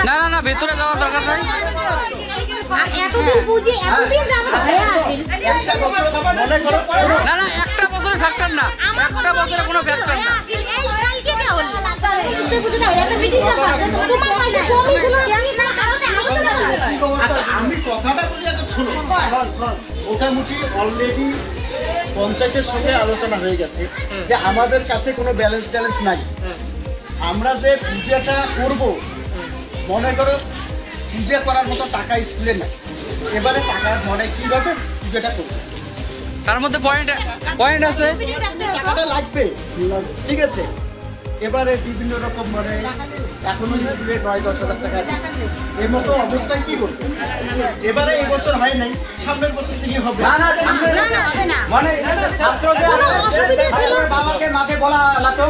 না না না ভেতরে যাওয়ার দরকার নাই। না না একটা বছরের ফ্যাক্টর না, একটা বছরের কোনো ফ্যাক্টর না। আমি কথাটা বলি একটা শোনো, মোটামুটি অলরেডি পঞ্চায়েতের সঙ্গে আলোচনা হয়ে গেছে যে আমাদের কাছে কোনো ব্যালেন্স ট্যালেন্স নাই। আমরা যে পূজাটা করব, মনে করো পূজা করার মতো টাকা স্কুলে নাই, এবারে টাকা মনে কিভাবে পূজাটা করবো, তার মধ্যে পয়েন্ট আছে, টাকাটা লাগবে, ঠিক আছে। এবারে বিভিন্ন রকম মানে এখনো স্কুলে 9-10 হাজার টাকা এর মতো অবস্থায় কি করবে। এবারে এই বছর হয় নাই, সামনের বছর থেকে হবে। মানে ছাত্রদের বাবাকে মাকে বলা আলাতো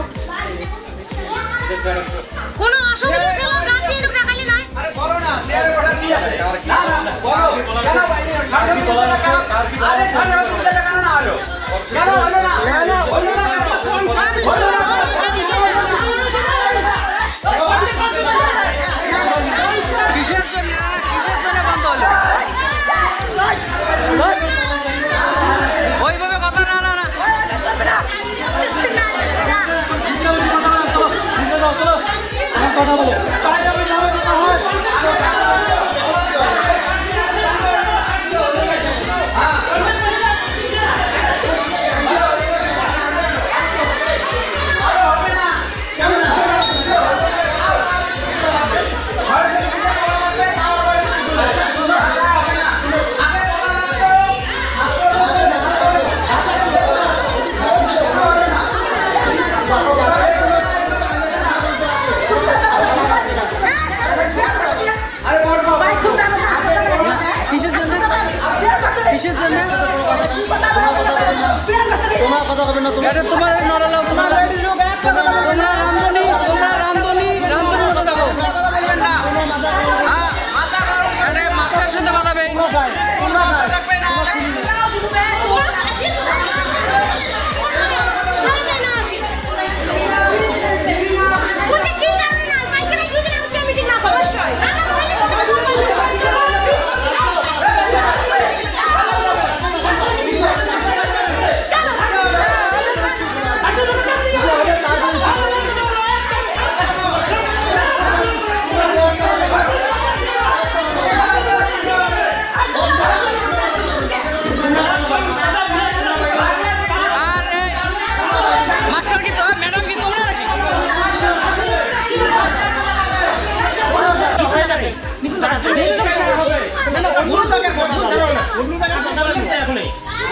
কোনো অসুবিধা ছিল গার্জিয়ান রাখালি নাই। আরে বলো না তেরে ওটা কি আছে না না বলো কেন ভাই সামনে বলা রাখা আরে সামনে তুমি টাকা না আলো কেন হলো না বলো না বলো না কিসের জন্য বন্ধ হলো ওইভাবে কথা? না না না কথা বলো কিসের জন্য তোমরা কথা হবে না, তোমার নড়ালো তোমরা রান্ধনি মতো দেখো মাথার সাথে মাথাবে।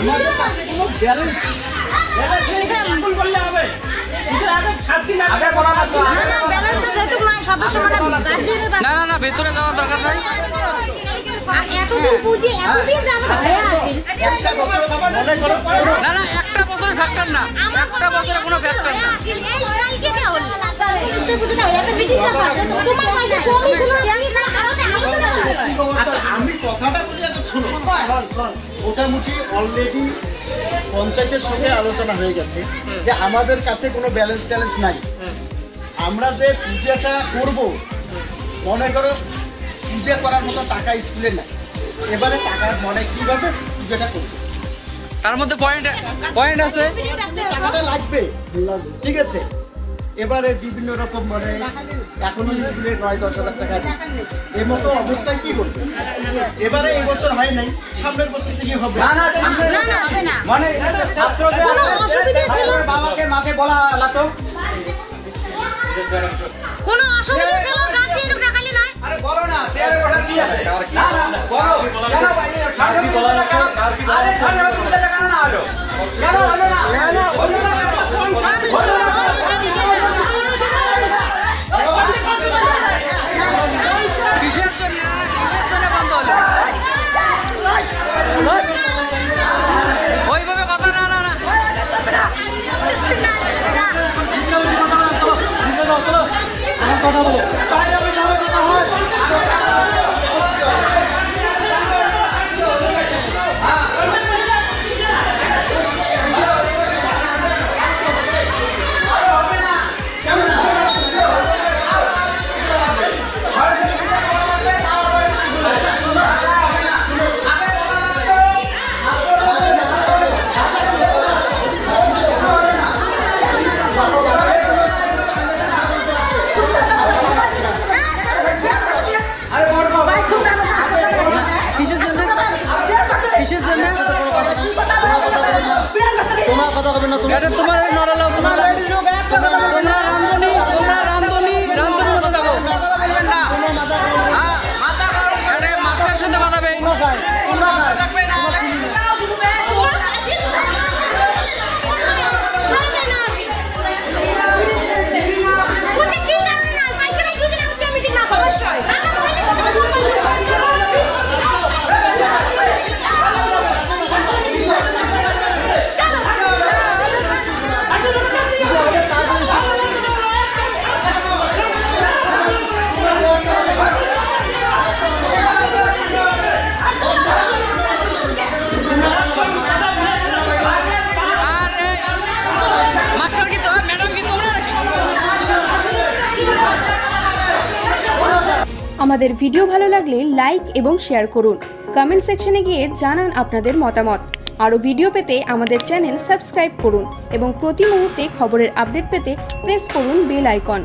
আমাদের কাছে কোনো ব্যালেন্স না না না ভেতরে যাওয়ার দরকার নাই। না না একটা বছরের ফ্যাক্টর না, একটা বছরের কোনো ফ্যাক্টর না। আমি কথাটা বলি একটা শোনো, মোটামুটি অলরেডি পঞ্চায়েতের সঙ্গে আলোচনা হয়ে গেছে যে আমাদের কাছে কোনো ব্যালেন্স ট্যালেন্স নাই। আমরা যে পূজাটা করব, মনে করো পূজা করার মতো টাকা স্কুলে নাই, এবারে টাকা মনে কিভাবে পূজাটা করবো, তার মধ্যে পয়েন্ট আছে, টাকাটা লাগবে, ঠিক আছে। এবারে বিভিন্ন রকম মানে এখনো স্কুলে 9-10 হাজার টাকা এর মতো অবস্থায় কি করবে। এবারে এই বছর হয় নাই, সামনের বছর থেকে হবে। মানে ছাত্রদের বাবাকে মাকে বলা আলাতো কোনো অসুবিধা ছিল গার্জিয়ান রাখালি নাই। আরে বলো না তেরে ওটা কি আছে না না বলো কেন ভাই সামনে বলা রাখা আরে সামনে তুমি টাকা না আলো কেন হলো না বলো না বলো না কিসের জন্য বন্ধ হলো ওইভাবে কথা? না না না কথা বলো, কথা হয় এটা তোমার নড়ালো তোমরা রান্ধনি মতো দেখো মাস্টার শুনতে মাতাবে আমাদের ভিডিও ভালো লাগলে লাইক এবং শেয়ার করুন। কমেন্ট সেকশনে গিয়ে জানান আপনাদের মতামত। আরও ভিডিও পেতে আমাদের চ্যানেল সাবস্ক্রাইব করুন এবং প্রতি মুহূর্তে খবরের আপডেট পেতে প্রেস করুন বেল আইকন।